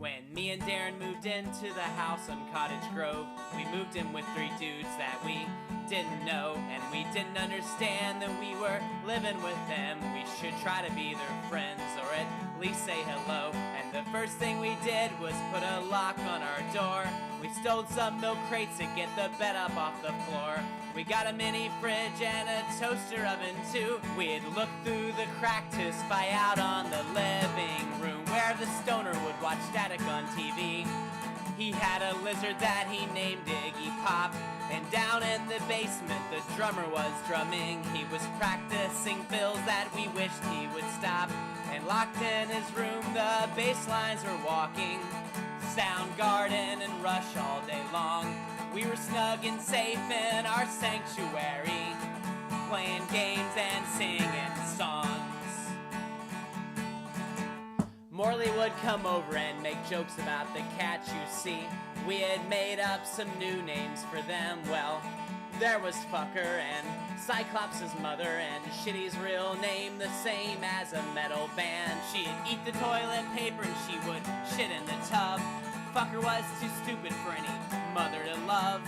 When me and Darren moved into the house on Cottage Grove, we moved in with 3 dudes that we didn't know, and we didn't understand that we were living with them. We should try to be their friends, or at least say hello. And the first thing we did was put a lock on our door. We stole some milk crates to get the bed up off the floor. We got a mini fridge and a toaster oven too. We'd look through the crack to spy out on the living room, where the stoner would watch static on TV. He had a lizard that he named Iggy Pop, and down in the basement the drummer was drumming. He was practicing fills that we wished he would stop, and locked in his room the bass lines were walking. Soundgarden and Rush all day long. We were snug and safe in our sanctuary, playing games and singing songs. Morley would come over and make jokes about the cats, you see. We had made up some new names for them. Well, there was Fucker and Cyclops' mother, and Shitty's real name the same as a metal band. She'd eat the toilet paper and she would shit in the tub. Fucker was too stupid for any mother to love.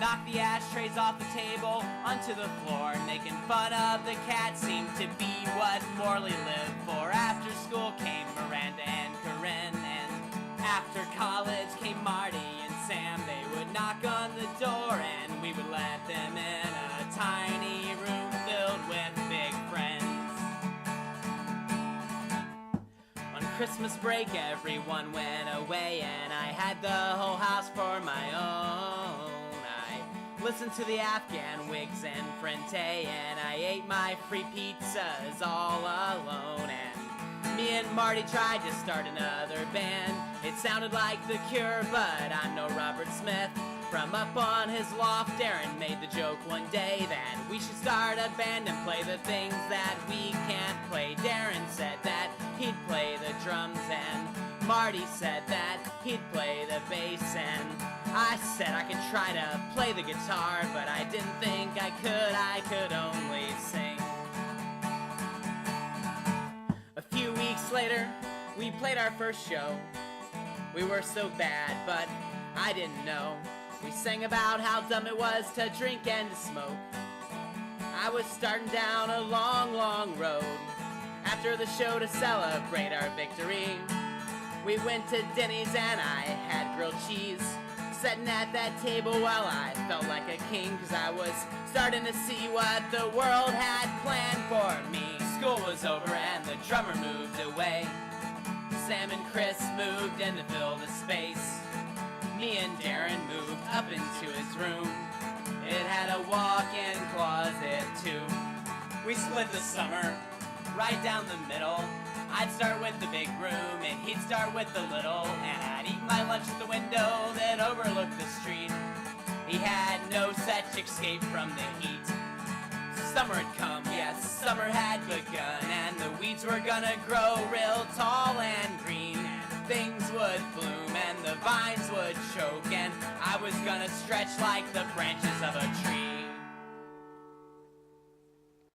Knocked the ashtrays off the table onto the floor. Making fun of the cat seemed to be what Morley lived for. After school came Miranda and Corinne, and after college came Marty and Sam. They would knock on the door and we would let them in a tiny room filled with big friends. On Christmas break everyone went away, and I had the whole house for my own. I listened to the Afghan Wigs and Frente, and I ate my free pizzas all alone. And me and Marty tried to start another band. It sounded like The Cure, but I'm no Robert Smith. From up on his loft, Darren made the joke one day that we should start a band and play the things that we can't play. Darren said that he'd play the drums, and Marty said that he'd play the bass, and I said I could try to play the guitar, but I didn't think I could only sing. A few weeks later, we played our first show. We were so bad, but I didn't know. We sang about how dumb it was to drink and to smoke. I was starting down a long, long road. After the show, to celebrate our victory, we went to Denny's and I had grilled cheese. Sitting at that table, well, I felt like a king, 'cause I was starting to see what the world had planned for me. School was over and the drummer moved away. Sam and Chris moved in to fill the space. Me and Darren moved up into his room. It had a walk-in closet too. We split the summer right down the middle. I'd start with the big room and he'd start with the little, and I'd eat my lunch at the window that overlooked the street. He had no such escape from the heat. Summer had come, yes, summer had begun, and the weeds were gonna grow real tall and green, and things would bloom and the vines would choke, and I was gonna stretch like the branch